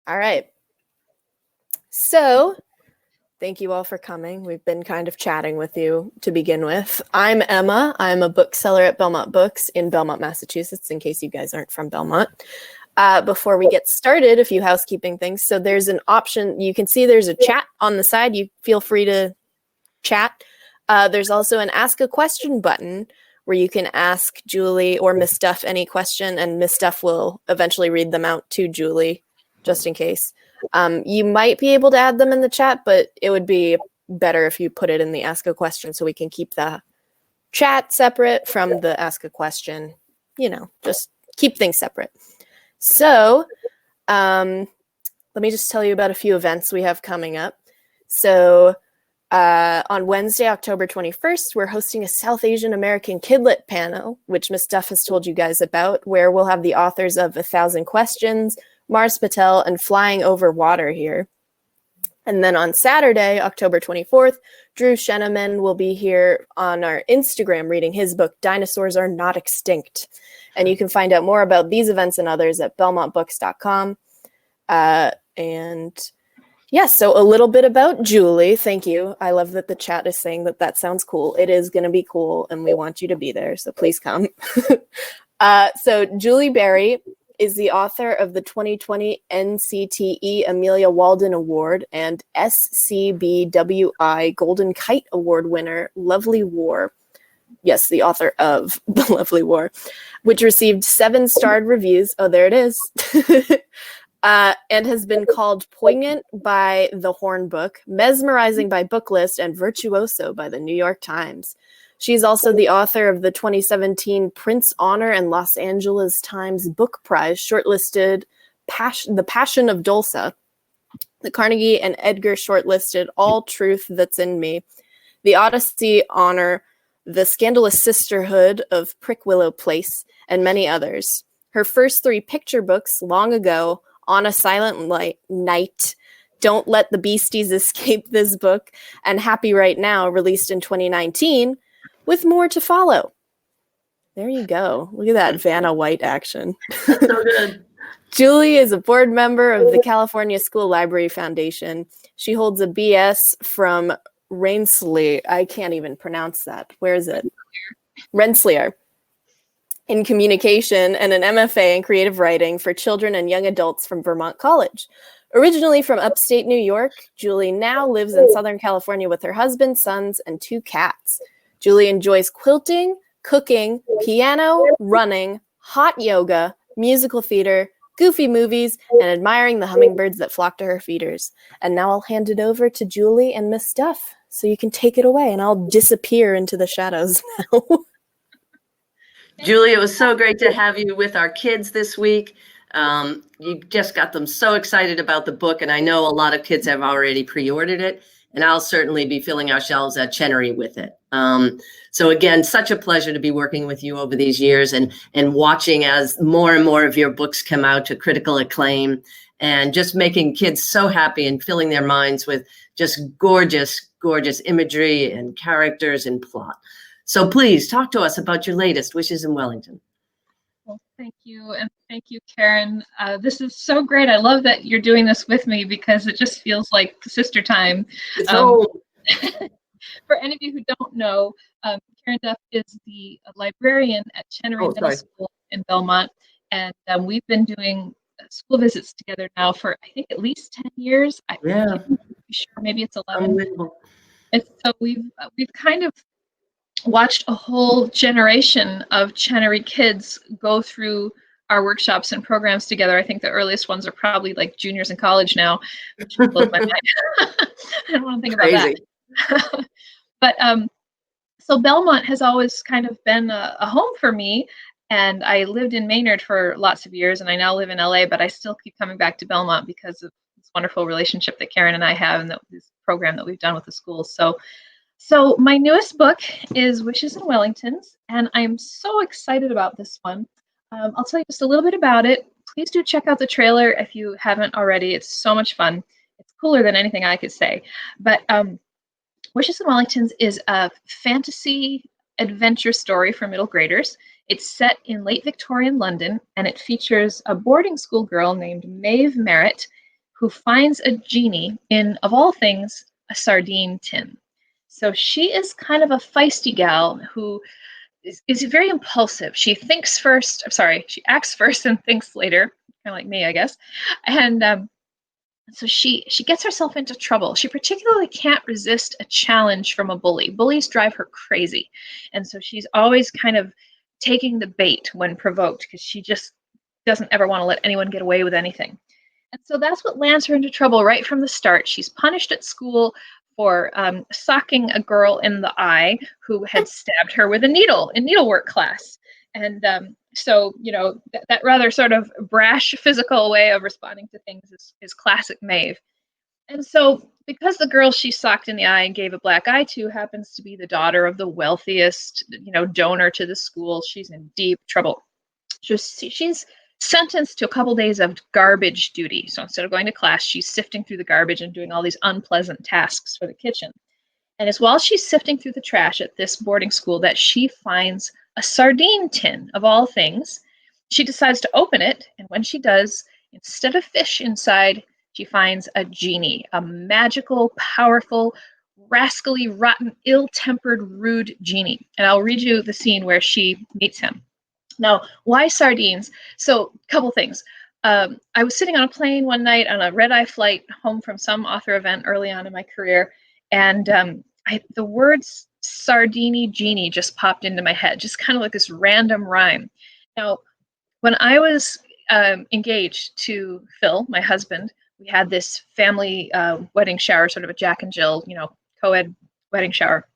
All right. So, thank you all for coming. We've been kind of chatting with you to begin with. I'm Emma. I'm a bookseller at Belmont Books in Belmont, Massachusetts, in case you guys aren't from Belmont. Before we get started, a few housekeeping things. So there's an option. You can see there's a chat on the side. You feel free to chat. There's also an Ask a Question button where you can ask Julie or Miss Duff any question, and Miss Duff will eventually read them out to Julie, just in case. You might be able to add them in the chat, but it would be better if you put it in the Ask a Question so we can keep the chat separate from the Ask a Question. You know, just keep things separate. So let me just tell you about a few events we have coming up. So on Wednesday, October 21st, we're hosting a South Asian American Kidlit panel, which Ms. Duff has told you guys about, where we'll have the authors of 1,000 Questions, Mars Patel, and Flying Over Water here. And then on Saturday, October 24th, Drew Sheneman will be here on our Instagram reading his book, Dinosaurs Are Not Extinct. And you can find out more about these events and others at belmontbooks.com. And yes, so a little bit about Julie. Thank you. I love that the chat is saying that that sounds cool. It is going to be cool, and we want you to be there, so please come. So Julie Berry is the author of the 2020 NCTE Amelia Walden Award and SCBWI Golden Kite Award winner, Lovely War. Yes, the author of The Lovely War, which received 7-starred reviews. Oh, there it is. And has been called poignant by The Horn Book, mesmerizing by Booklist, and virtuoso by the New York Times. She's also the author of the 2017 Prince Honor and Los Angeles Times Book Prize shortlisted The Passion of Dulce, the Carnegie and Edgar shortlisted All Truth That's in Me, the Odyssey Honor, The Scandalous Sisterhood of Prickwillow Place, and many others. Her first 3 picture books, Long Ago, On a Silent Night, Don't Let the Beasties Escape This Book, and Happy Right Now, released in 2019, with more to follow. There you go. Look at that Vanna White action. That's so good. Julie is a board member of the California School Library Foundation. She holds a BS from Rensselaer. I can't even pronounce that. Where is it? Rensselaer. In communication, and an MFA in creative writing for children and young adults from Vermont College. Originally from upstate New York, Julie now lives in Southern California with her husband, sons, and 2 cats. Julie enjoys quilting, cooking, piano, running, hot yoga, musical theater, goofy movies, and admiring the hummingbirds that flock to her feeders. And now I'll hand it over to Julie and Miss Duff so you can take it away, and I'll disappear into the shadows now. Julie, it was so great to have you with our kids this week. You just got them so excited about the book, and I know a lot of kids have already pre-ordered it, and I'll certainly be filling our shelves at Chenery with it. So again, such a pleasure to be working with you over these years and watching as more and more of your books come out to critical acclaim and just making kids so happy and filling their minds with just gorgeous, gorgeous imagery and characters and plot. So please talk to us about your latest, Wishes in Wellington. Well, thank you. And thank you, Karen. This is so great. I love that you're doing this with me because it just feels like sister time. For any of you who don't know, Karen Duff is the librarian at Chenery Middle School in Belmont. And we've been doing school visits together now for, I think, at least 10 years. I'm not sure, maybe it's 11. And so we've kind of watched a whole generation of Chenery kids go through our workshops and programs together. I think the earliest ones are probably like juniors in college now, which blows my mind. I don't want to think about that. But so Belmont has always kind of been a home for me. And I lived in Maynard for lots of years, and I now live in LA, but I still keep coming back to Belmont because of this wonderful relationship that Karen and I have and this program that we've done with the schools. So my newest book is Wishes in Wellingtons, and I'm so excited about this one. I'll tell you just a little bit about it. Please do check out the trailer if you haven't already. It's so much fun. It's cooler than anything I could say. But Wishes in Wellingtons is a fantasy adventure story for middle graders. It's set in late Victorian London, and it features a boarding school girl named Maeve Merritt who finds a genie in, of all things, a sardine tin. So she is kind of a feisty gal who is very impulsive. She acts first and thinks later, kind of like me, I guess. And so she gets herself into trouble. She particularly can't resist a challenge from a bully. Bullies drive her crazy. And so she's always kind of taking the bait when provoked because she just doesn't ever want to let anyone get away with anything. And so that's what lands her into trouble right from the start. She's punished at school for socking a girl in the eye who had stabbed her with a needle in needlework class. And so, that rather sort of brash physical way of responding to things is classic Maeve. And so, because the girl she socked in the eye and gave a black eye to happens to be the daughter of the wealthiest, donor to the school, she's in deep trouble. She's sentenced to a couple days of garbage duty. So instead of going to class, she's sifting through the garbage and doing all these unpleasant tasks for the kitchen. And it's while she's sifting through the trash at this boarding school that she finds a sardine tin, of all things. She decides to open it, and when she does, instead of fish inside, she finds a genie, a magical, powerful, rascally, rotten, ill-tempered, rude genie. And I'll read you the scene where she meets him. Now, why sardines? So, a couple things. I was sitting on a plane one night on a red-eye flight home from some author event early on in my career, and the words sardini genie just popped into my head, just kind of like this random rhyme. Now, when I was engaged to Phil, my husband, we had this family wedding shower, sort of a Jack and Jill, co-ed wedding shower.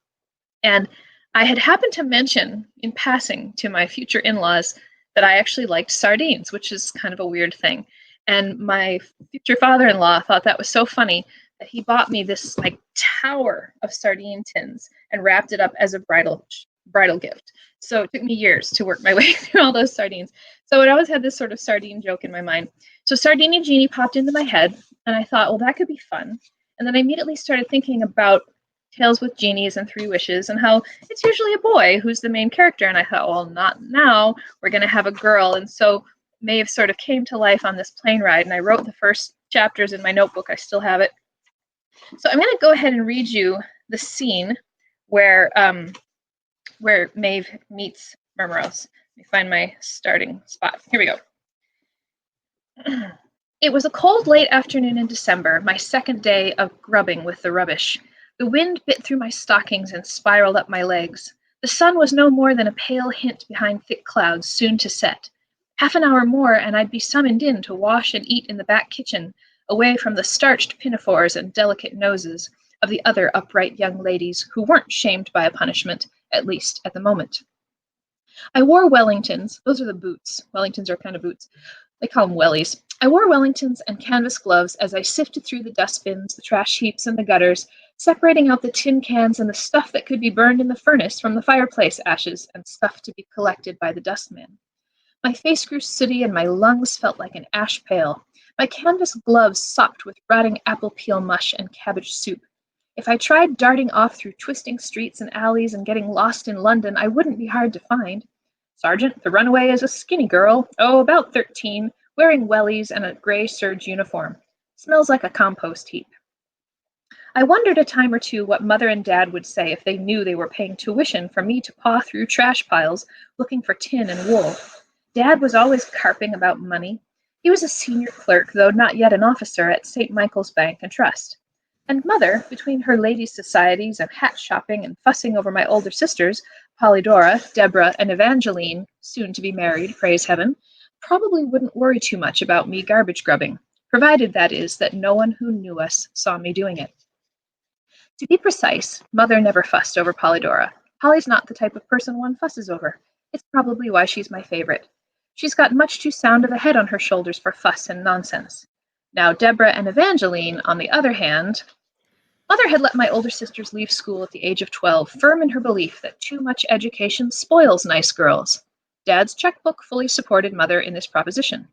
And I had happened to mention in passing to my future in-laws that I actually liked sardines, which is kind of a weird thing. And my future father-in-law thought that was so funny that he bought me this like tower of sardine tins and wrapped it up as a bridal gift. So it took me years to work my way through all those sardines. So I always had this sort of sardine joke in my mind. So Sardini Genie popped into my head, and I thought, well, that could be fun. And then I immediately started thinking about Tales with Genies and Three Wishes and how it's usually a boy who's the main character. And I thought, well, not now. We're going to have a girl. And so Maeve sort of came to life on this plane ride, and I wrote the first chapters in my notebook. I still have it. So I'm going to go ahead and read you the scene where Maeve meets Murmurous. Let me find my starting spot. Here we go. It was a cold late afternoon in December, my second day of grubbing with the rubbish. The wind bit through my stockings and spiraled up my legs. The sun was no more than a pale hint behind thick clouds soon to set. Half an hour more, and I'd be summoned in to wash and eat in the back kitchen, away from the starched pinafores and delicate noses of the other upright young ladies who weren't shamed by a punishment, at least at the moment. I wore Wellingtons. Those are the boots. Wellingtons are kind of boots. They call them wellies. I wore Wellingtons and canvas gloves as I sifted through the dustbins, the trash heaps, and the gutters, separating out the tin cans and the stuff that could be burned in the furnace from the fireplace ashes and stuff to be collected by the dustman. My face grew sooty and my lungs felt like an ash pail. My canvas gloves sopped with rotting apple peel mush and cabbage soup. If I tried darting off through twisting streets and alleys and getting lost in London, I wouldn't be hard to find. Sergeant, the runaway is a skinny girl, about 13, wearing wellies and a gray serge uniform. Smells like a compost heap. I wondered a time or two what Mother and Dad would say if they knew they were paying tuition for me to paw through trash piles looking for tin and wool. Dad was always carping about money. He was a senior clerk, though not yet an officer, at St. Michael's Bank and Trust. And Mother, between her ladies' societies and hat shopping and fussing over my older sisters, Polydora, Deborah, and Evangeline, soon to be married, praise heaven, probably wouldn't worry too much about me garbage grubbing, provided, that is, that no one who knew us saw me doing it. To be precise, Mother never fussed over Polydora. Polly's not the type of person one fusses over. It's probably why she's my favorite. She's got much too sound of a head on her shoulders for fuss and nonsense. Now, Deborah and Evangeline, on the other hand, Mother had let my older sisters leave school at the age of 12, firm in her belief that too much education spoils nice girls. Dad's checkbook fully supported Mother in this proposition.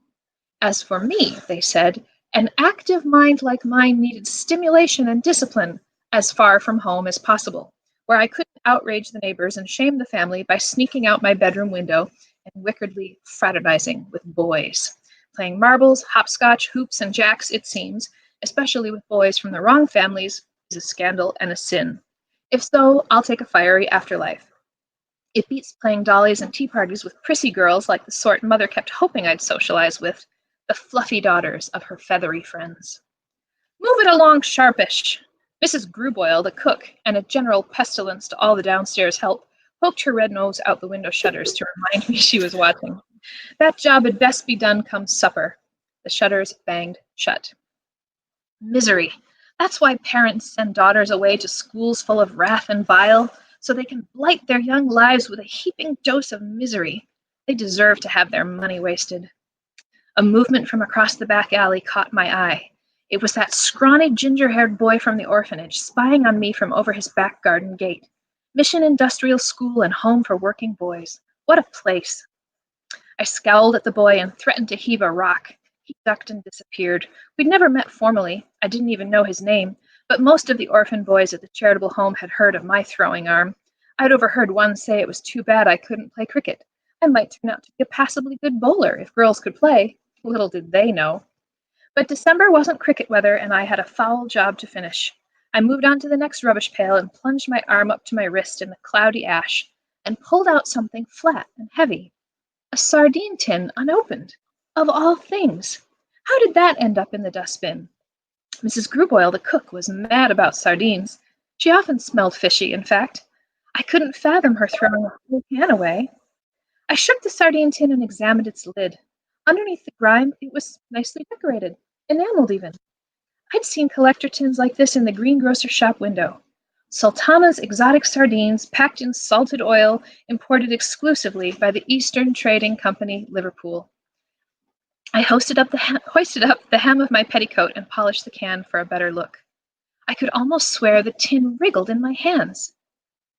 As for me, they said, an active mind like mine needed stimulation and discipline as far from home as possible, where I couldn't outrage the neighbors and shame the family by sneaking out my bedroom window and wickedly fraternizing with boys. Playing marbles, hopscotch, hoops, and jacks, it seems, especially with boys from the wrong families, is a scandal and a sin. If so, I'll take a fiery afterlife. It beats playing dollies and tea parties with prissy girls like the sort Mother kept hoping I'd socialize with, the fluffy daughters of her feathery friends. Move it along sharpish. Mrs. Gruboil, the cook, and a general pestilence to all the downstairs help, poked her red nose out the window shutters to remind me she was watching. That job had best be done come supper. The shutters banged shut. Misery. That's why parents send daughters away to schools full of wrath and bile, so they can blight their young lives with a heaping dose of misery. They deserve to have their money wasted. A movement from across the back alley caught my eye. It was that scrawny, ginger-haired boy from the orphanage, spying on me from over his back garden gate. Mission Industrial School and Home for Working Boys. What a place. I scowled at the boy and threatened to heave a rock. He ducked and disappeared. We'd never met formally. I didn't even know his name, but most of the orphan boys at the charitable home had heard of my throwing arm. I'd overheard one say it was too bad I couldn't play cricket. I might turn out to be a passably good bowler if girls could play. Little did they know. But December wasn't cricket weather, and I had a foul job to finish. I moved on to the next rubbish pail and plunged my arm up to my wrist in the cloudy ash and pulled out something flat and heavy. A sardine tin unopened. Of all things. How did that end up in the dustbin? Mrs. Gruboil, the cook, was mad about sardines. She often smelled fishy, in fact. I couldn't fathom her throwing a whole can away. I shook the sardine tin and examined its lid. Underneath the grime, it was nicely decorated, enameled even. I'd seen collector tins like this in the greengrocer shop window. Sultana's exotic sardines, packed in salted oil, imported exclusively by the Eastern Trading Company, Liverpool. I hoisted up the hem of my petticoat and polished the can for a better look. I could almost swear the tin wriggled in my hands.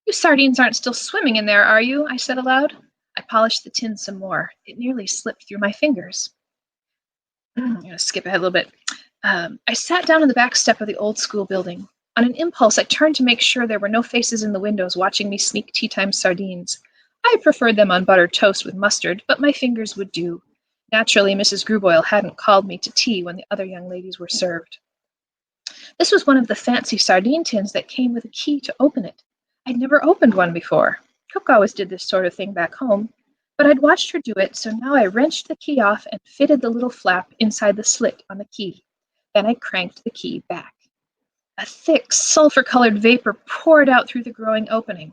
You sardines aren't still swimming in there, are you? I said aloud. I polished the tin some more. It nearly slipped through my fingers. I'm going to skip ahead a little bit. I sat down on the back step of the old school building. On an impulse, I turned to make sure there were no faces in the windows watching me sneak tea time sardines. I preferred them on buttered toast with mustard, but my fingers would do. Naturally, Mrs. Gruboil hadn't called me to tea when the other young ladies were served. This was one of the fancy sardine tins that came with a key to open it. I'd never opened one before. Cook always did this sort of thing back home, but I'd watched her do it, so now I wrenched the key off and fitted the little flap inside the slit on the key. Then I cranked the key back. A thick, sulfur-colored vapor poured out through the growing opening.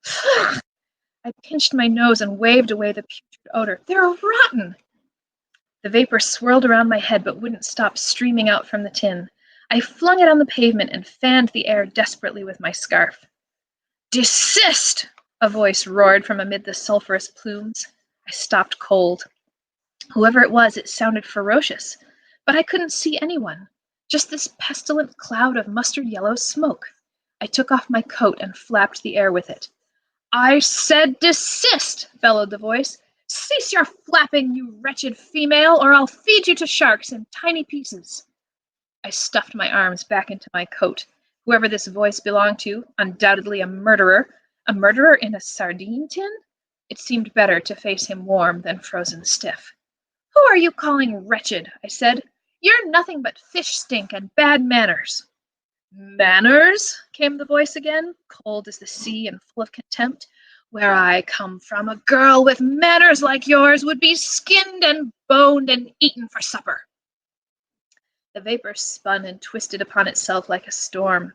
I pinched my nose and waved away the putrid odor. They're rotten! The vapor swirled around my head but wouldn't stop streaming out from the tin. I flung it on the pavement and fanned the air desperately with my scarf. Desist! A voice roared from amid the sulphurous plumes. I stopped cold. Whoever it was, it sounded ferocious, but I couldn't see anyone. Just this pestilent cloud of mustard-yellow smoke. I took off my coat and flapped the air with it. I said desist, bellowed the voice. Cease your flapping, you wretched female, or I'll feed you to sharks in tiny pieces. I stuffed my arms back into my coat. Whoever this voice belonged to, undoubtedly a murderer in a sardine tin? It seemed better to face him warm than frozen stiff. Who are you calling wretched? I said. You're nothing but fish stink and bad manners. Manners? Came the voice again, cold as the sea and full of contempt. Where I come from, a girl with manners like yours would be skinned and boned and eaten for supper. The vapor spun and twisted upon itself like a storm.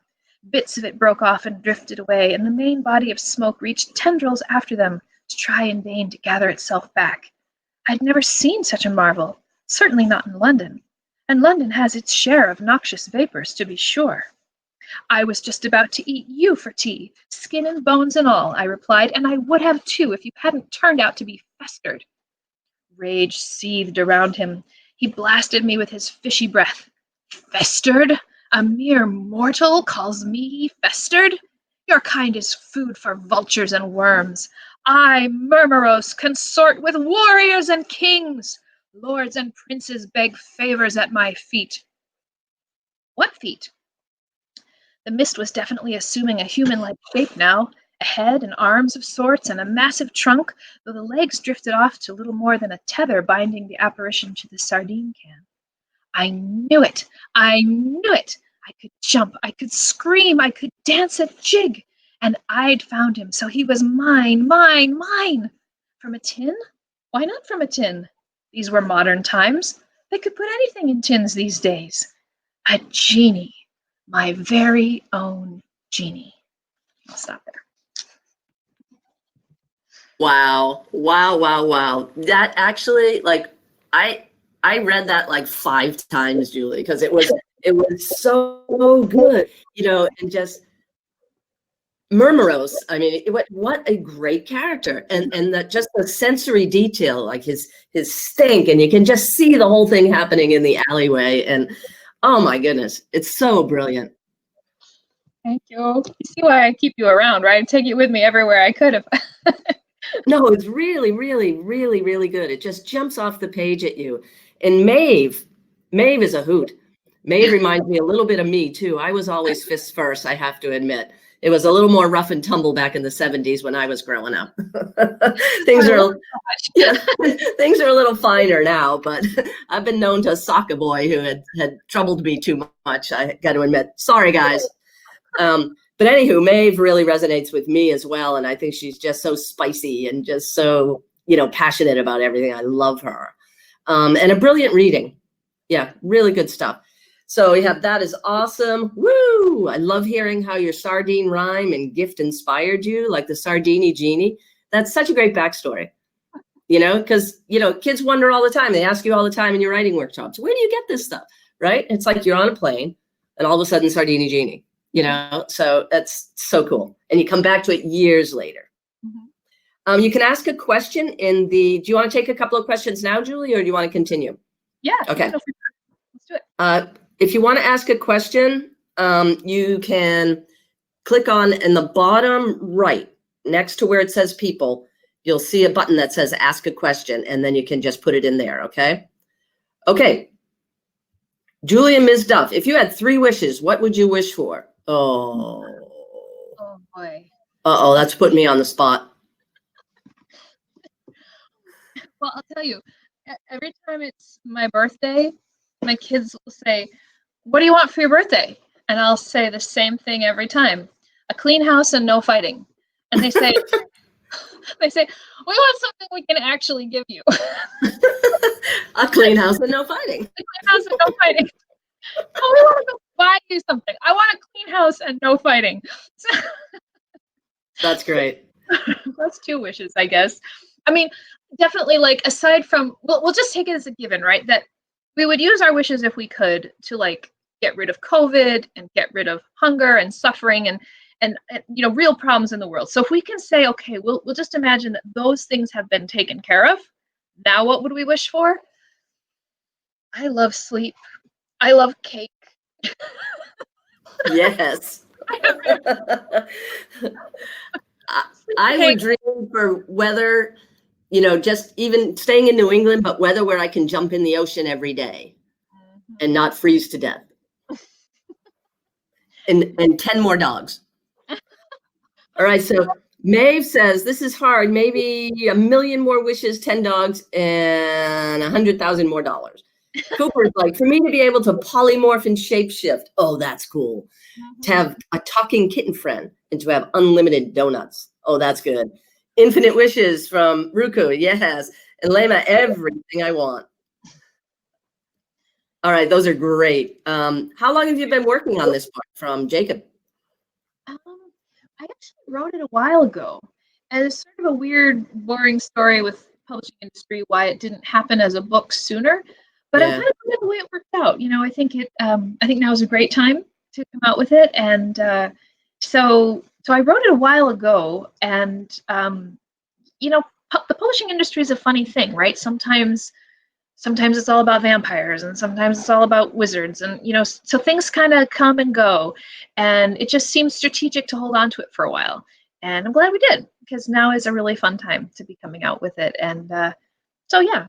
Bits of it broke off and drifted away, and the main body of smoke reached tendrils after them to try in vain to gather itself back. I'd never seen such a marvel, certainly not in London, and London has its share of noxious vapors, to be sure. I was just about to eat you for tea, skin and bones and all, I replied, and I would have too if you hadn't turned out to be festered. Rage seethed around him. He blasted me with his fishy breath. Festered? A mere mortal calls me festered? Your kind is food for vultures and worms. I, Murmuros, consort with warriors and kings. Lords and princes beg favors at my feet. What feet? The mist was definitely assuming a human-like shape now, a head and arms of sorts, and a massive trunk, though the legs drifted off to little more than a tether binding the apparition to the sardine can. I knew it! I knew it! I could jump, I could scream, I could dance a jig, and I'd found him, so he was mine, mine, mine! From a tin? Why not from a tin? These were modern times. They could put anything in tins these days. A genie. My very own genie. I'll stop there. Wow. Wow, wow, wow. That actually, like, I read that like 5 times, Julie, because it was so good, you know, and just Murmuros. I mean, what a great character, and that just the sensory detail, like his stink, and you can just see the whole thing happening in the alleyway, and oh my goodness, it's so brilliant. Thank you. You see why I keep you around, right? I take you with me everywhere I could have. No, it's really, really, really, really good. It just jumps off the page at you. And Maeve is a hoot. Maeve reminds me a little bit of me too. I was always fists first, I have to admit. It was a little more rough and tumble back in the 70s when I was growing up. Things are a little finer now, but I've been known to sock a boy who had troubled me too much, I got to admit. Sorry, guys. But anywho, Maeve really resonates with me as well, and I think she's just so spicy and just so, you know, passionate about everything. I love her. And a brilliant reading. Yeah, really good stuff. So we have That Is Awesome. Woo! I love hearing how your sardine rhyme and gift inspired you, like the Sardini Genie. That's such a great backstory, you know, because, you know, kids wonder all the time. They ask you all the time in your writing workshops, where do you get this stuff, right? It's like you're on a plane and all of a sudden Sardini Genie, you know, so that's so cool. And you come back to it years later. Mm-hmm. You can ask a question do you want to take a couple of questions now, Julie, or do you want to continue? Yeah. Okay. Let's do it. If you want to ask a question, you can click on in the bottom right, next to where it says people, you'll see a button that says ask a question, and then you can just put it in there, okay? Okay. Julie and Ms. Duff, if you had 3 wishes, what would you wish for? Oh boy. Uh-oh, that's putting me on the spot. Well, I'll tell you, every time it's my birthday, my kids will say, what do you want for your birthday? And I'll say the same thing every time. A clean house and no fighting. And they say, we want something we can actually give you. A clean house and no fighting. A clean house and no fighting. Oh, we want to go buy you something. I want a clean house and no fighting. That's great. That's 2 wishes, I guess. I mean, definitely, like, aside from, we'll just take it as a given, right? That we would use our wishes if we could to, like, get rid of COVID and get rid of hunger and suffering and you know, real problems in the world. So if we can say, okay, we'll just imagine that those things have been taken care of. Now what would we wish for? I love sleep. I love cake. Yes. I would dream for weather, you know, just even staying in New England, but weather where I can jump in the ocean every day and not freeze to death. And 10 more dogs. All right, so Maeve says, this is hard. Maybe 1 million more wishes, 10 dogs, and $100,000 more dollars. Cooper's like, for me to be able to polymorph and shapeshift. Oh, that's cool. To have a talking kitten friend and to have unlimited donuts. Oh, that's good. Infinite wishes from Ruku. Yes. And Lema, everything I want. All right, those are great. How long have you been working on this book from Jacob? I actually wrote it a while ago, and it's sort of a weird, boring story with publishing industry why it didn't happen as a book sooner. But I'm kind of glad the way it worked out. You know, I think now is a great time to come out with it, and so I wrote it a while ago, and you know, the publishing industry is a funny thing, right? Sometimes it's all about vampires, and sometimes it's all about wizards, and you know, so things kind of come and go, and it just seems strategic to hold on to it for a while. And I'm glad we did, because now is a really fun time to be coming out with it. And so yeah,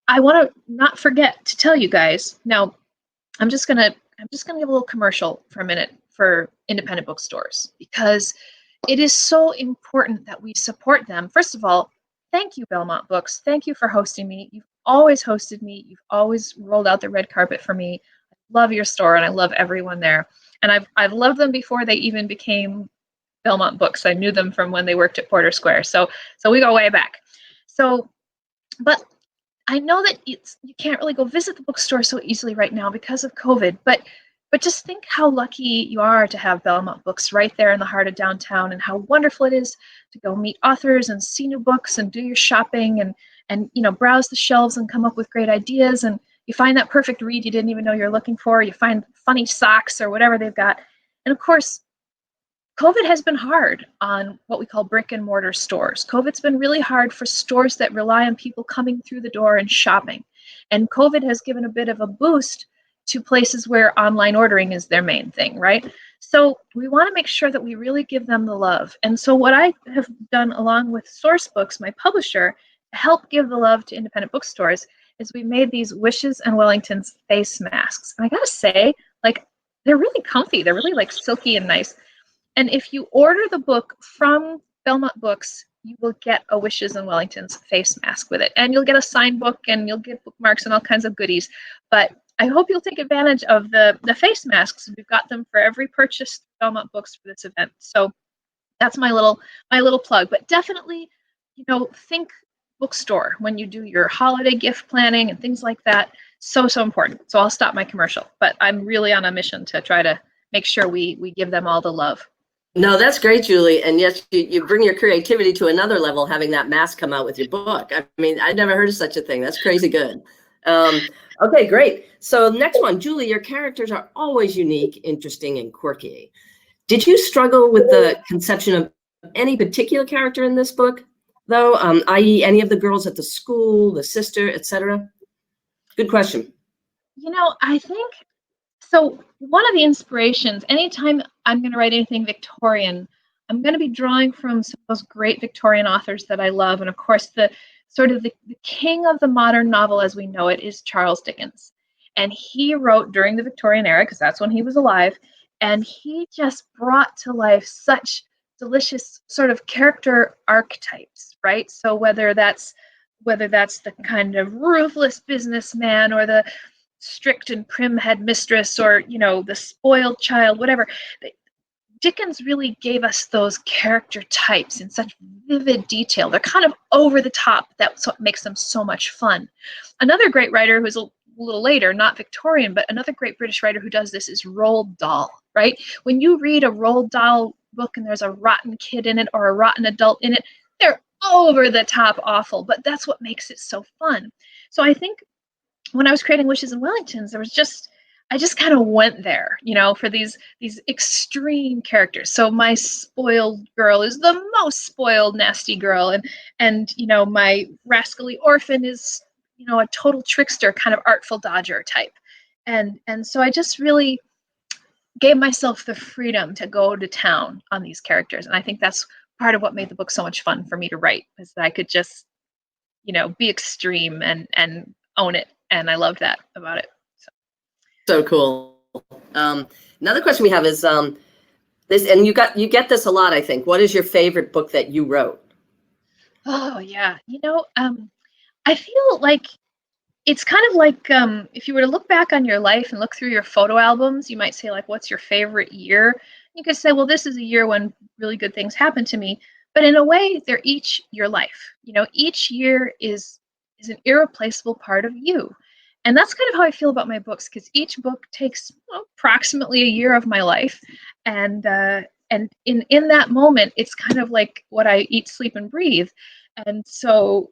I want to not forget to tell you guys. Now, I'm just gonna give a little commercial for a minute for independent bookstores, because it is so important that we support them. First of all, thank you, Belmont Books. Thank you for hosting me. You've always hosted me. You've always rolled out the red carpet for me. I love your store, and I love everyone there. And I've loved them before they even became Belmont Books. I knew them from when they worked at Porter Square. So we go way back. So, but I know that you can't really go visit the bookstore so easily right now because of COVID. But just think how lucky you are to have Belmont Books right there in the heart of downtown, and how wonderful it is to go meet authors and see new books and do your shopping and browse the shelves and come up with great ideas. And you find that perfect read you didn't even know you're looking for. You find funny socks or whatever they've got. And of course, COVID has been hard on what we call brick and mortar stores. COVID's been really hard for stores that rely on people coming through the door and shopping. And COVID has given a bit of a boost to places where online ordering is their main thing, right? So we want to make sure that we really give them the love. And so what I have done along with Source Books, my publisher, to help give the love to independent bookstores is we made these Wishes and Wellingtons face masks. And I gotta say, they're really comfy. They're really silky and nice. And if you order the book from Belmont Books, you will get a Wishes and Wellingtons face mask with it. And you'll get a signed book, and you'll get bookmarks and all kinds of goodies. But I hope you'll take advantage of the face masks. We've got them for every purchase Belmont Books for this event. So that's my little plug. But definitely, think bookstore when you do your holiday gift planning and things like that. So important. So I'll stop my commercial. But I'm really on a mission to try to make sure we give them all the love. No, that's great, Julie. And yes, you bring your creativity to another level, having that mask come out with your book. I mean, I'd never heard of such a thing. That's crazy good. Okay, great. So next one, Julie, your characters are always unique, interesting, and quirky. Did you struggle with the conception of any particular character in this book, though, i.e. any of the girls at the school, the sister, etc.? Good question. I think, so one of the inspirations, anytime I'm going to write anything Victorian, I'm going to be drawing from some of those great Victorian authors that I love. And of course, the king of the modern novel as we know it is Charles Dickens. And he wrote during the Victorian era, because that's when he was alive. And he just brought to life such delicious sort of character archetypes, right? So whether that's the kind of ruthless businessman, or the strict and prim headmistress, or the spoiled child, whatever, Dickens really gave us those character types in such vivid detail. They're kind of over the top. That's what makes them so much fun. Another great writer who's a little later, not Victorian, but another great British writer who does this is Roald Dahl, right? When you read a Roald Dahl book and there's a rotten kid in it or a rotten adult in it, they're over the top awful, but that's what makes it so fun. So I think when I was creating Wishes and Wellingtons, I just kind of went there, for these extreme characters. So my spoiled girl is the most spoiled, nasty girl, and my rascally orphan is a total trickster, kind of artful dodger type, and so I just really gave myself the freedom to go to town on these characters, and I think that's part of what made the book so much fun for me to write, is that I could just be extreme and own it, and I loved that about it. So cool. Another question we have is this, and you get this a lot, I think. What is your favorite book that you wrote? Oh yeah, I feel like it's kind of like if you were to look back on your life and look through your photo albums, you might say what's your favorite year? You could say, well, this is a year when really good things happened to me. But in a way, they're each your life. Each year is an irreplaceable part of you. And that's kind of how I feel about my books, because each book takes approximately a year of my life. And in that moment, it's kind of like what I eat, sleep, and breathe. And so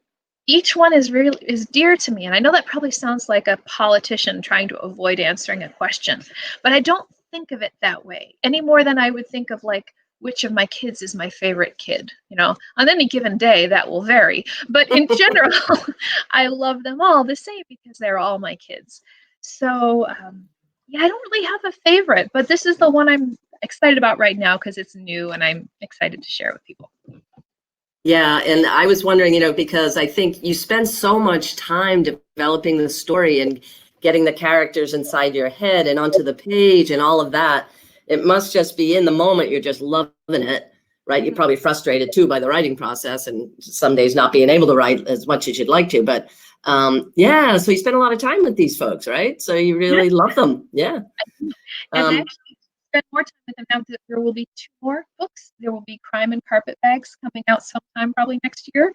each one is dear to me. And I know that probably sounds like a politician trying to avoid answering a question, but I don't think of it that way any more than I would think of which of my kids is my favorite kid. On any given day that will vary, but in general, I love them all the same because they're all my kids. So I don't really have a favorite, but this is the one I'm excited about right now because it's new and I'm excited to share it with people. Yeah, and I was wondering, because I think you spend so much time developing the story and getting the characters inside your head and onto the page and all of that. It must just be in the moment, you're just loving it. right? You're probably frustrated too by the writing process and some days not being able to write as much as you'd like to. But yeah, so you spend a lot of time with these folks, right? So you really love them. Yeah. And I actually spend more time with them now that there will be 2 more books. There will be Crime and Carpetbags coming out sometime probably next year.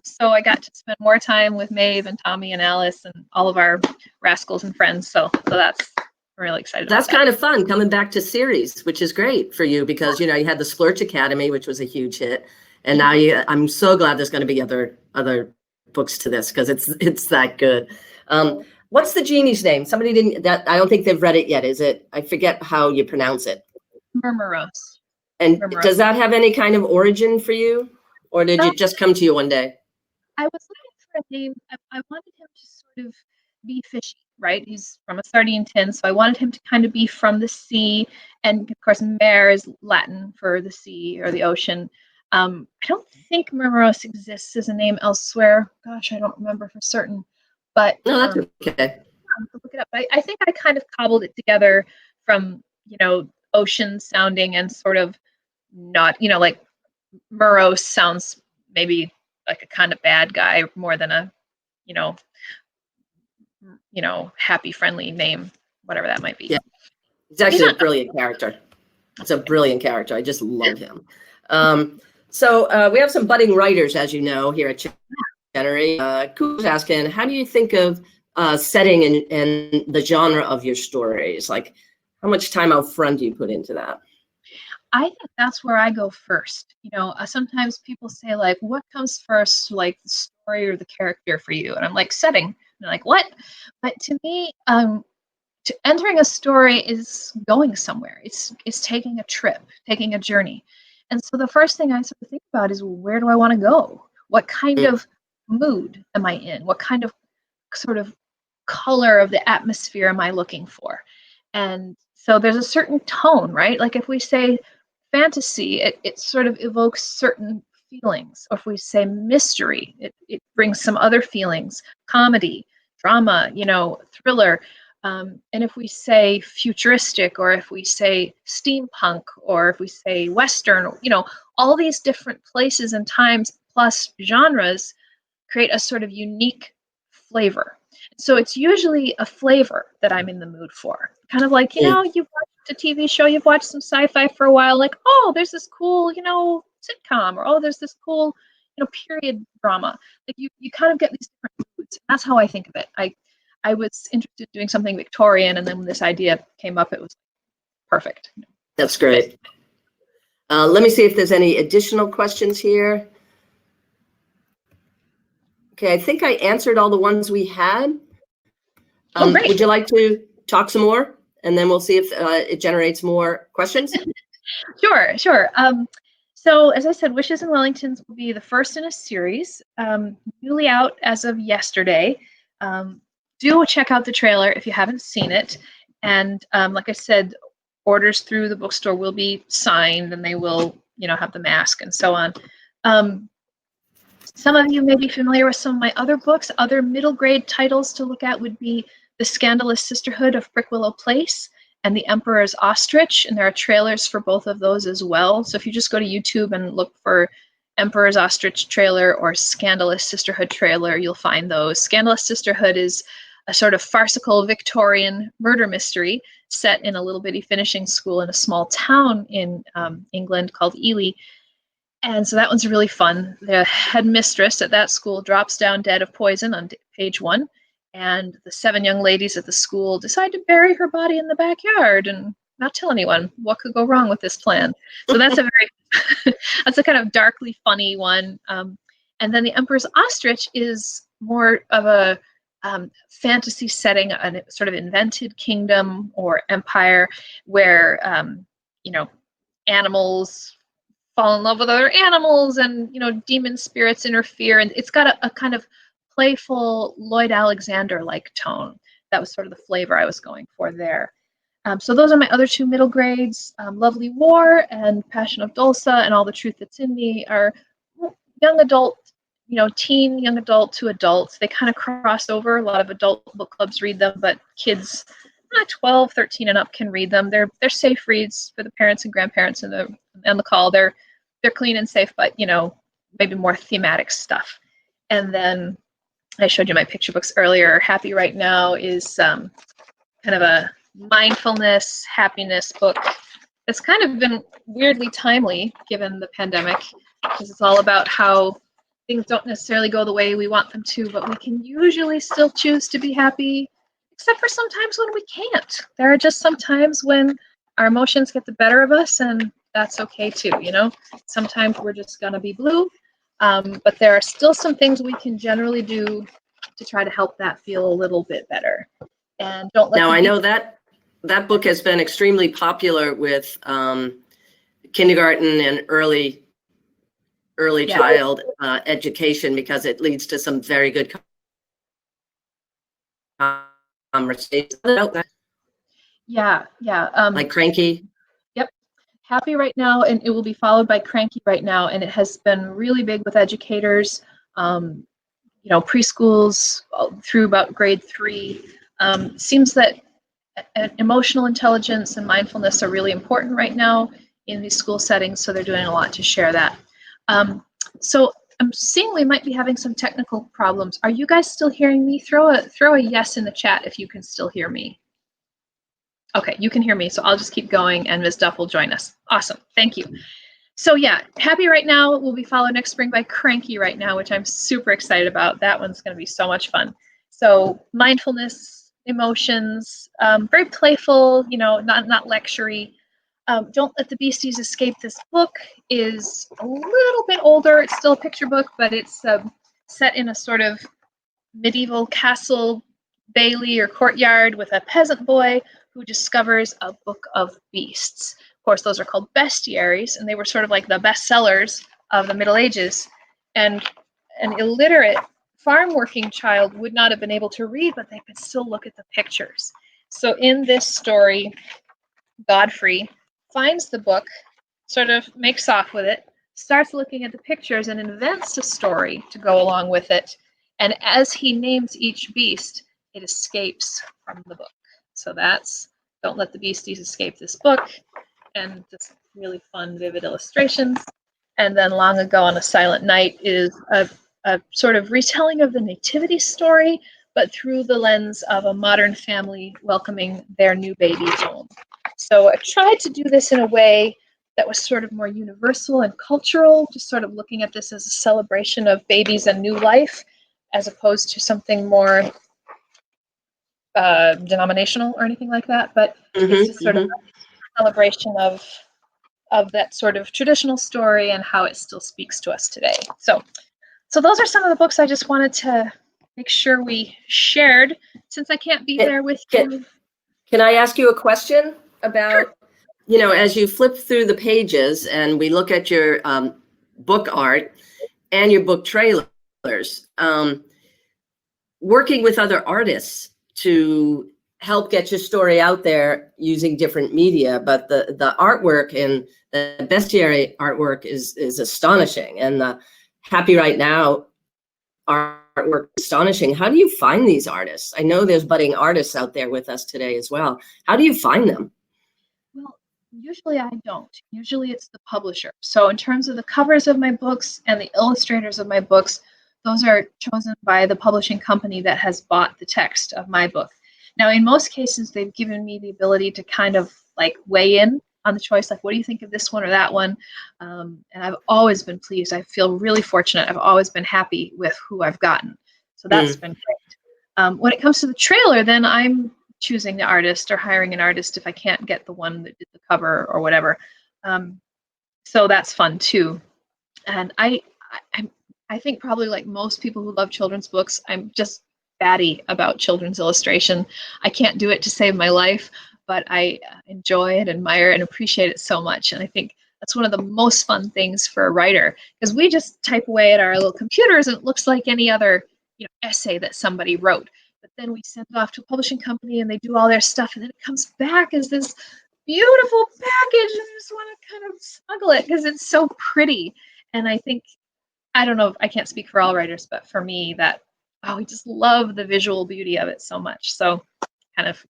So I got to spend more time with Maeve and Tommy and Alice and all of our rascals and friends. So that's I'm really excited. That's about that. kind of fun coming back to series, which is great for you because, you know, you had the Splurge Academy, which was a huge hit. And now I'm so glad there's going to be other books to this because it's that good. What's the genie's name? Somebody didn't I don't think they've read it yet. Is it? I forget how you pronounce it. Murmuros. And Murmuros. does that have any kind of origin for you? Or did it just come to you one day? I was looking for a name. I wanted him to sort of be fishy, right? He's from a sardine tin, so I wanted him to kind of be from the sea. And of course, mare is Latin for the sea or the ocean. I don't think Murmuros exists as a name elsewhere. Gosh, I don't remember for certain. But no, that's okay. Look it up. I think I kind of cobbled it together from, you know, ocean sounding and sort of not, you know, like Muros sounds maybe like a kind of bad guy more than a, you know, happy, friendly name, whatever that might be. Yeah, he's actually a brilliant character. It's a brilliant character. I just love him. So we have some budding writers, as you know, here at Chenery. Ku's asking, how do you think of setting and the genre of your stories? Like, how much time out front do you put into that? I think that's where I go first. You know, sometimes people say, like, what comes first, like the story or the character for you? And I'm like, setting. And they're like, what? But to me, entering a story is going somewhere. It's taking a trip, taking a journey. And so the first thing I sort of think about is, where do I want to go? What kind of mood am I in? What kind of sort of color of the atmosphere am I looking for? And so there's a certain tone, right? Like if we say fantasy, it sort of evokes certain feelings. Or if we say mystery, it brings some other feelings. Comedy, drama, you know, thriller. And if we say futuristic, or if we say steampunk, or if we say Western, you know, all these different places and times plus genres create a sort of unique flavor. So it's usually a flavor that I'm in the mood for. Kind of like, you know, you've watched a TV show, you've watched some sci-fi for a while, like, oh, there's this cool, you know, sitcom, or oh, there's this cool, you know, period drama. Like you kind of get these different moods. That's how I think of it. I was interested in doing something Victorian, and then when this idea came up, it was perfect. That's great. Let me see if there's any additional questions here. Okay, I think I answered all the ones we had. Would you like to talk some more? And then we'll see if it generates more questions. Sure. So as I said, Wishes and Wellingtons will be the first in a series, newly out as of yesterday. Do check out the trailer if you haven't seen it. And like I said, orders through the bookstore will be signed, and they will, you know, have the mask and so on. Some of you may be familiar with some of my other books. Other middle grade titles to look at would be The Scandalous Sisterhood of Brickwillow Place and The Emperor's Ostrich, and there are trailers for both of those as well. So if you just go to YouTube and look for Emperor's Ostrich trailer or Scandalous Sisterhood trailer, you'll find those. Scandalous Sisterhood is a sort of farcical Victorian murder mystery set in a little bitty finishing school in a small town in England called Ely. And so that one's really fun. The headmistress at that school drops down dead of poison on page 1, and the 7 young ladies at the school decide to bury her body in the backyard and not tell anyone. What could go wrong with this plan? So that's that's a kind of darkly funny one. And then The Emperor's Ostrich is more of a fantasy setting, a sort of invented kingdom or empire where you know, animals fall in love with other animals, and you know, demon spirits interfere, and it's got a kind of playful Lloyd Alexander like tone. That was sort of the flavor I was going for there. So those are my other 2 middle grades. Lovely War and Passion of Dulce and All the Truth That's in Me are young adult, you know, teen, young adult to adults. They kind of cross over. A lot of adult book clubs read them, but kids 12, 13 and up can read them. They're safe reads for the parents and grandparents and the call. They're they're clean and safe, but maybe more thematic stuff. And then I showed you my picture books earlier. Happy Right Now is kind of a mindfulness, happiness book. It's kind of been weirdly timely given the pandemic, because it's all about how things don't necessarily go the way we want them to, but we can usually still choose to be happy, except for sometimes when we can't. There are just some times when our emotions get the better of us, and that's okay too, Sometimes we're just gonna be blue, but there are still some things we can generally do to try to help that feel a little bit better. And don't let. Now, I know that book has been extremely popular with kindergarten and early child education, because it leads to some very good conversations. Yeah. Like Cranky. Yep. Happy Right Now, and it will be followed by Cranky Right Now, and it has been really big with educators, preschools through about grade 3. Seems that emotional intelligence and mindfulness are really important right now in these school settings, so they're doing a lot to share that. So I'm seeing we might be having some technical problems. Are you guys still hearing me? Throw a yes in the chat if you can still hear me. Okay, you can hear me, so I'll just keep going, and Ms. Duff will join us. Awesome, thank you. So yeah, Happy Right Now will be followed next spring by Cranky Right Now, which I'm super excited about. That one's going to be so much fun. So mindfulness, emotions, very playful, not lectury. Don't Let the Beasties Escape This Book is a little bit older. It's still a picture book, but it's set in a sort of medieval castle, bailey, or courtyard with a peasant boy who discovers a book of beasts. Of course, those are called bestiaries, and they were sort of like the bestsellers of the Middle Ages. And an illiterate farm working child would not have been able to read, but they could still look at the pictures. So in this story, Godfrey finds the book, sort of makes off with it, starts looking at the pictures, and invents a story to go along with it. And as he names each beast, it escapes from the book. So that's Don't Let the Beasties Escape This Book, and just really fun, vivid illustrations. And then Long Ago on a Silent Night is a sort of retelling of the nativity story, but through the lens of a modern family welcoming their new baby home. So I tried to do this in a way that was sort of more universal and cultural, just sort of looking at this as a celebration of babies and new life, as opposed to something more denominational or anything like that. But it's just sort of a celebration of that sort of traditional story and how it still speaks to us today. So those are some of the books I just wanted to make sure we shared, since I can't be there with you. Can I ask you a question about, as you flip through the pages and we look at your book art and your book trailers, working with other artists to help get your story out there using different media, but the artwork and the bestiary artwork is astonishing, and the Happy Right Now artwork is astonishing. How do you find these artists? I know there's budding artists out there with us today as well. How do you find them? Well, usually I don't. Usually it's the publisher. So in terms of the covers of my books and the illustrators of my books, those are chosen by the publishing company that has bought the text of my book. Now, in most cases, they've given me the ability to kind of like weigh in on the choice, like, what do you think of this one or that one? And I've always been pleased. I feel really fortunate. I've always been happy with who I've gotten. So that's been great. When it comes to the trailer, then I'm choosing the artist or hiring an artist if I can't get the one that did the cover or whatever. So that's fun too. And I think probably like most people who love children's books, I'm just batty about children's illustration. I can't do it to save my life, but I enjoy and admire and appreciate it so much. And I think that's one of the most fun things for a writer, because we just type away at our little computers and it looks like any other essay that somebody wrote. But then we send it off to a publishing company and they do all their stuff, and then it comes back as this beautiful package, and you just want to kind of snuggle it because it's so pretty. And I think, I don't know, I can't speak for all writers, but for me, we just love the visual beauty of it so much. So kind of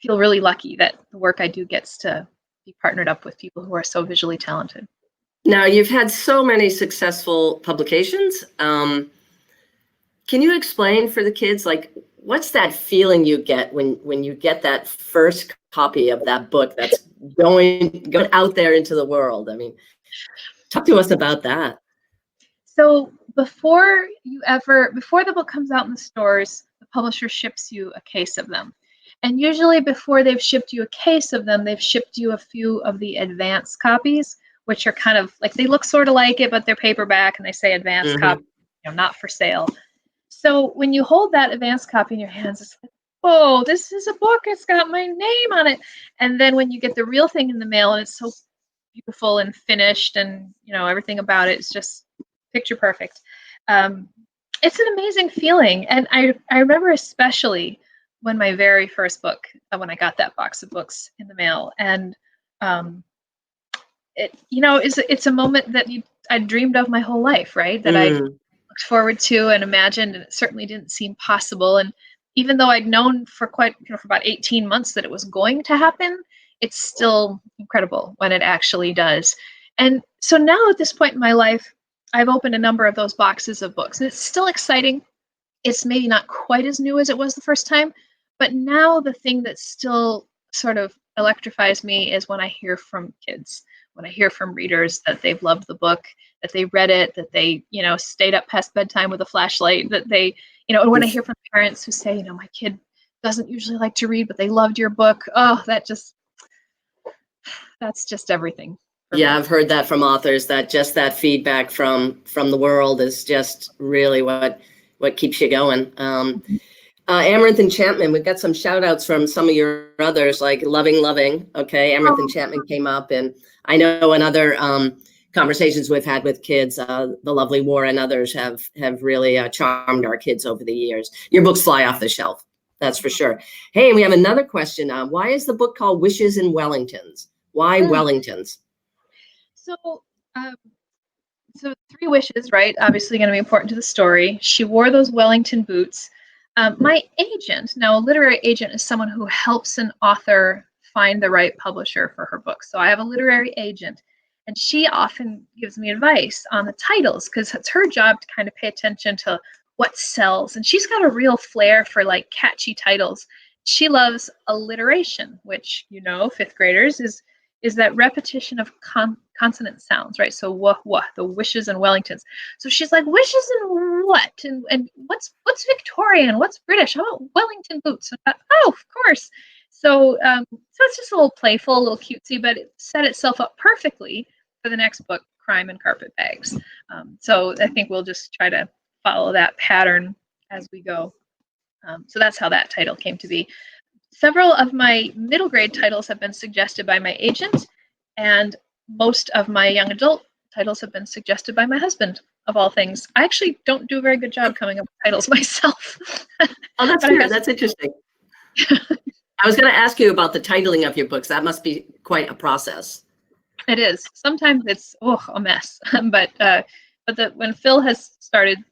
feel really lucky that the work I do gets to be partnered up with people who are so visually talented. Now, you've had so many successful publications. Can you explain for the kids, like, what's that feeling you get when you get that first copy of that book that's going out there into the world? I mean, talk to us about that. So before the book comes out in the stores, the publisher ships you a case of them. And usually before they've shipped you a case of them, they've shipped you a few of the advance copies, which are kind of like, they look sort of like it, but they're paperback and they say advance copy, not for sale. So when you hold that advance copy in your hands, it's like, oh, this is a book. It's got my name on it. And then when you get the real thing in the mail and it's so beautiful and finished and, everything about it is just picture perfect. It's an amazing feeling. And I remember especially when my very first book, when I got that box of books in the mail, and it's a moment that I dreamed of my whole life, right? That I looked forward to and imagined, and it certainly didn't seem possible. And even though I'd known for for about 18 months that it was going to happen, it's still incredible when it actually does. And so now at this point in my life, I've opened a number of those boxes of books, and it's still exciting. It's maybe not quite as new as it was the first time, but now the thing that still sort of electrifies me is when I hear from kids, when I hear from readers that they've loved the book, that they read it, that they, stayed up past bedtime with a flashlight, that they, and when I hear from parents who say, my kid doesn't usually like to read, but they loved your book. Oh, that's just everything. Yeah, I've heard that from authors, that just that feedback from the world is just really what keeps you going. Amaranth Enchantment, we've got some shout outs from some of your others, like Loving. Okay, Amaranth Enchantment came up, and I know in other conversations we've had with kids, The Lovely War and others have really charmed our kids over the years. Your books fly off the shelf, that's for sure. Hey, we have another question. Why is the book called Wishes in Wellingtons? Why Wellingtons? So 3 wishes, right? Obviously going to be important to the story. She wore those Wellington boots. My agent, now a literary agent is someone who helps an author find the right publisher for her book. So I have a literary agent, and she often gives me advice on the titles because it's her job to kind of pay attention to what sells. And she's got a real flair for like catchy titles. She loves alliteration, which, 5th graders is that repetition of consonant sounds, right? So what, the wishes and Wellingtons. So she's like, wishes and what? And what's Victorian? What's British? How about Wellington boots? And oh, of course. So it's just a little playful, a little cutesy, but it set itself up perfectly for the next book, Crime and Carpetbags. So I think we'll just try to follow that pattern as we go. So that's how that title came to be. Several of my middle grade titles have been suggested by my agent, and most of my young adult titles have been suggested by my husband, of all things. I actually don't do a very good job coming up with titles myself. Oh, that's weird. That's interesting. I was going to ask you about the titling of your books. That must be quite a process. It is. Sometimes it's a mess, but when Phil has started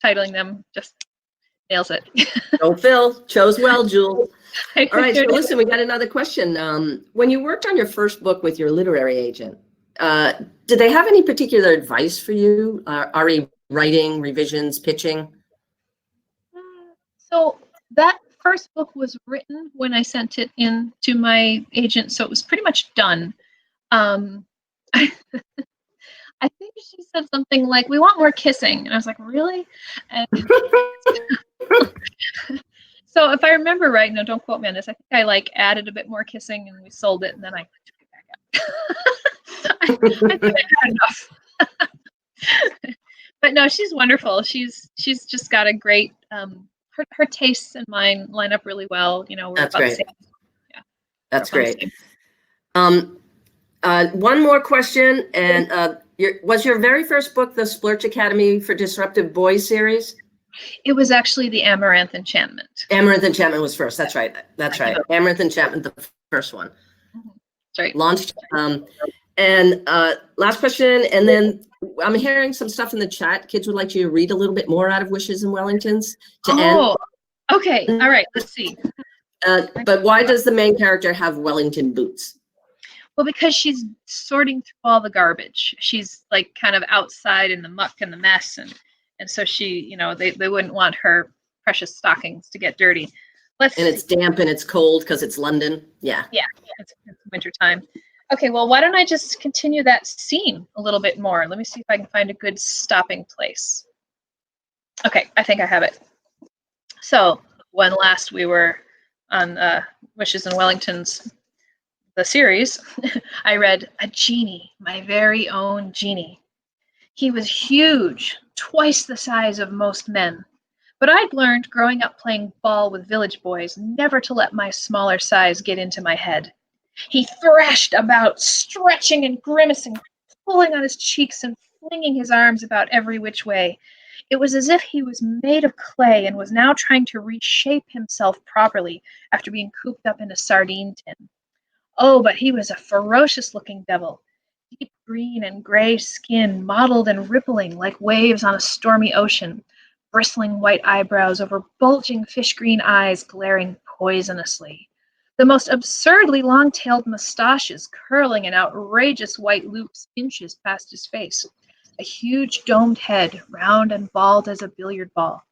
titling them, just nails it. Oh, Phil, chose well, Jewel. All right, so listen, we got another question. When you worked on your first book with your literary agent, did they have any particular advice for you? Writing, revisions, pitching? So that first book was written when I sent it in to my agent, so it was pretty much done. I think she said something like, "We want more kissing," and I was like, "Really?" And so if I remember right, no, don't quote me on this, I think I added a bit more kissing and we sold it, and then I took it back out. I think I had enough. But no, she's wonderful. She's just got a great, her tastes and mine line up really well. We're That's about great. the same. Yeah. That's great. One more question, and was your very first book the Splurch Academy for Disruptive Boys series? It was actually the Amaranth Enchantment. Amaranth Enchantment was first. That's right. That's right. Amaranth Enchantment, the first one. That's right. Launched. And last question, and then I'm hearing some stuff in the chat. Kids would like you to read a little bit more out of Wishes and Wellingtons to end. Okay. All right. Let's see. But why does the main character have Wellington boots? Well, because she's sorting through all the garbage. She's like kind of outside in the muck and the mess, and so she, they wouldn't want her precious stockings to get dirty. And it's damp and it's cold because it's London. Yeah. Yeah, it's winter time. Okay, well, why don't I just continue that scene a little bit more? Let me see if I can find a good stopping place. Okay, I think I have it. So when last we were on Wishes and Wellingtons, the series, I read A Genie, My Very Own Genie. He was huge, twice the size of most men. But I'd learned growing up playing ball with village boys never to let my smaller size get into my head. He thrashed about, stretching and grimacing, pulling on his cheeks and flinging his arms about every which way. It was as if he was made of clay and was now trying to reshape himself properly after being cooped up in a sardine tin. Oh, but he was a ferocious-looking devil. Deep green and gray skin, mottled and rippling like waves on a stormy ocean, bristling white eyebrows over bulging fish-green eyes glaring poisonously. The most absurdly long-tailed mustaches curling in outrageous white loops inches past his face. A huge domed head, round and bald as a billiard ball.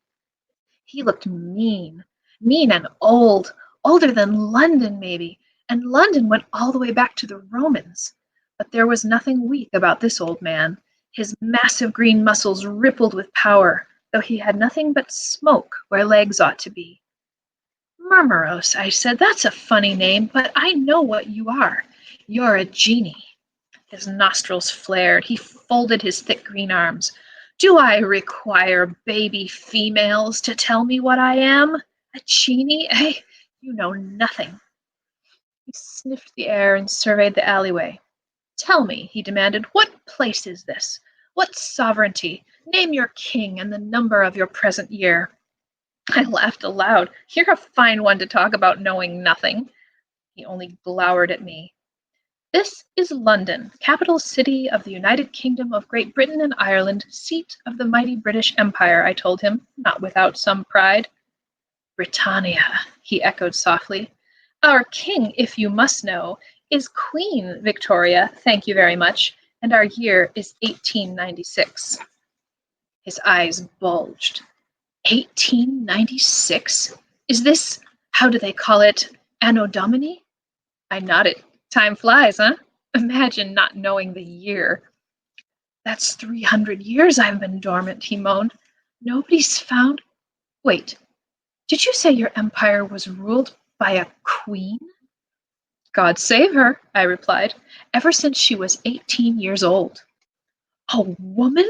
He looked mean and old, older than London maybe, and London went all the way back to the Romans. But there was nothing weak about this old man. His massive green muscles rippled with power, though he had nothing but smoke where legs ought to be. Murmuros, I said, that's a funny name, but I know what you are. You're a genie. His nostrils flared. He folded his thick green arms. Do I require baby females to tell me what I am? A genie? You know nothing. He sniffed the air and surveyed the alleyway. Tell me, he demanded, what place is this? What sovereignty? Name your king and the number of your present year. I laughed aloud. You're a fine one to talk about knowing nothing. He only glowered at me. This is London, capital city of the United Kingdom of Great Britain and Ireland, seat of the mighty British Empire, I told him, not without some pride. Britannia, he echoed softly. Our king, if you must know, is Queen Victoria, thank you very much, and our year is 1896. His eyes bulged. 1896? Is this, how do they call it, Anno Domini? I nodded. Time flies, huh? Imagine not knowing the year. That's 300 years I've been dormant, he moaned. Nobody's found... Wait, did you say your empire was ruled by a queen? God save her, I replied, ever since she was 18 years old. A woman?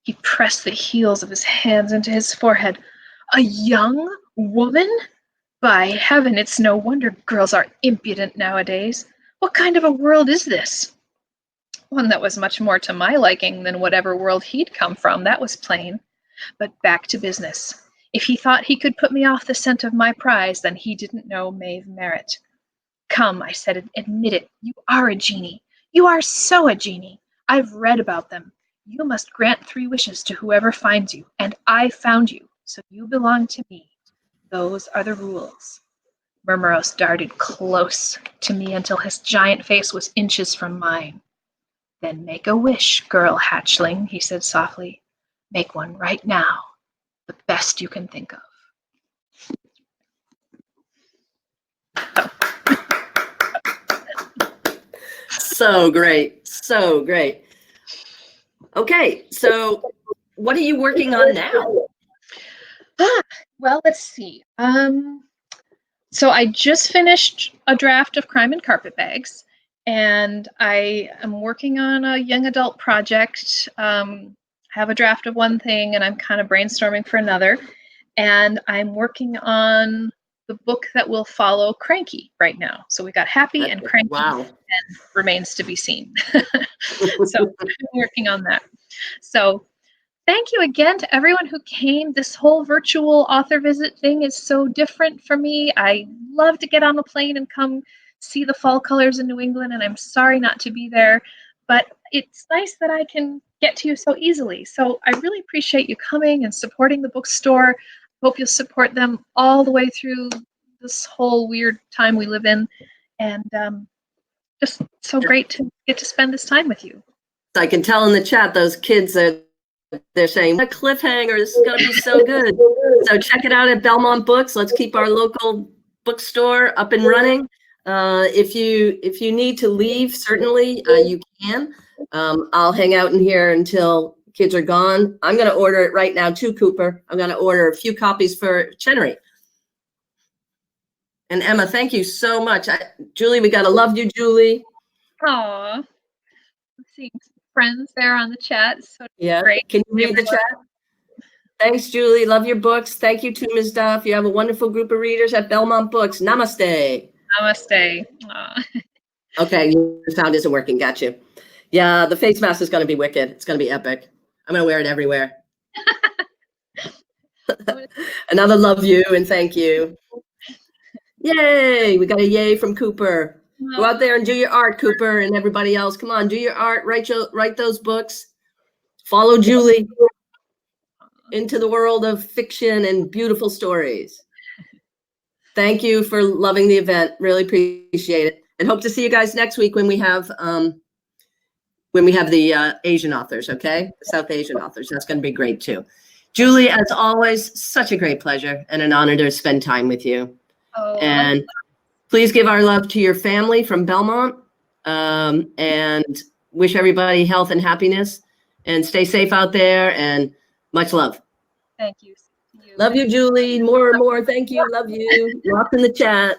He pressed the heels of his hands into his forehead. A young woman? By heaven, it's no wonder girls are impudent nowadays. What kind of a world is this? One that was much more to my liking than whatever world he'd come from, that was plain. But back to business. If he thought he could put me off the scent of my prize, then he didn't know Maeve Merritt. Come, I said, admit it. You are a genie. You are so a genie. I've read about them. You must grant 3 wishes to whoever finds you, and I found you, so you belong to me. Those are the rules. Murmuros darted close to me until his giant face was inches from mine. Then make a wish, girl hatchling, he said softly. Make one right now, the best you can think of. So great. So great. Okay, so what are you working on now? Well, let's see. So I just finished a draft of Crime and Carpetbags, and I am working on a young adult project. I have a draft of one thing, and I'm kind of brainstorming for another. And I'm working on the book that will follow Cranky right now. So we got Happy and Cranky, Wow. and Remains to be Seen. So I'm working on that. So thank you again to everyone who came. This whole virtual author visit thing is so different for me. I love to get on a plane and come see the fall colors in New England, and I'm sorry not to be there, but it's nice that I can get to you so easily. So I really appreciate you coming and supporting the bookstore. Hope you'll support them all the way through this whole weird time we live in. And just so great to get to spend this time with you. I can tell in the chat, those kids they're saying, a cliffhanger, this is going to be so good. So check it out at Belmont Books. Let's keep our local bookstore up and running. If you need to leave, certainly you can. I'll hang out in here until kids are gone. I'm going to order it right now too, Cooper. I'm going to order a few copies for Chenery. And Emma, thank you so much. Julie, we got to love you, Julie. Aw, seeing friends there on the chat. So yeah, great. Can you read the chat? Thanks, Julie. Love your books. Thank you to Ms. Duff. You have a wonderful group of readers at Belmont Books. Namaste. Namaste. Okay, your sound isn't working. Got you. Yeah, the face mask is going to be wicked. It's going to be epic. I'm going to wear it everywhere. Another love you and thank you. Yay! We got a yay from Cooper. Go out there and do your art, Cooper, and everybody else. Come on, do your art. Write those books. Follow Julie into the world of fiction and beautiful stories. Thank you for loving the event. Really appreciate it, and hope to see you guys next week when we have the Asian authors. Okay, the South Asian authors. That's going to be great too. Julie, as always, such a great pleasure and an honor to spend time with you. Oh, and please give our love to your family from Belmont, and wish everybody health and happiness, and stay safe out there, and much love. Thank you. Love you, Julie. More and more. Thank you. Love you. Lots in the chat.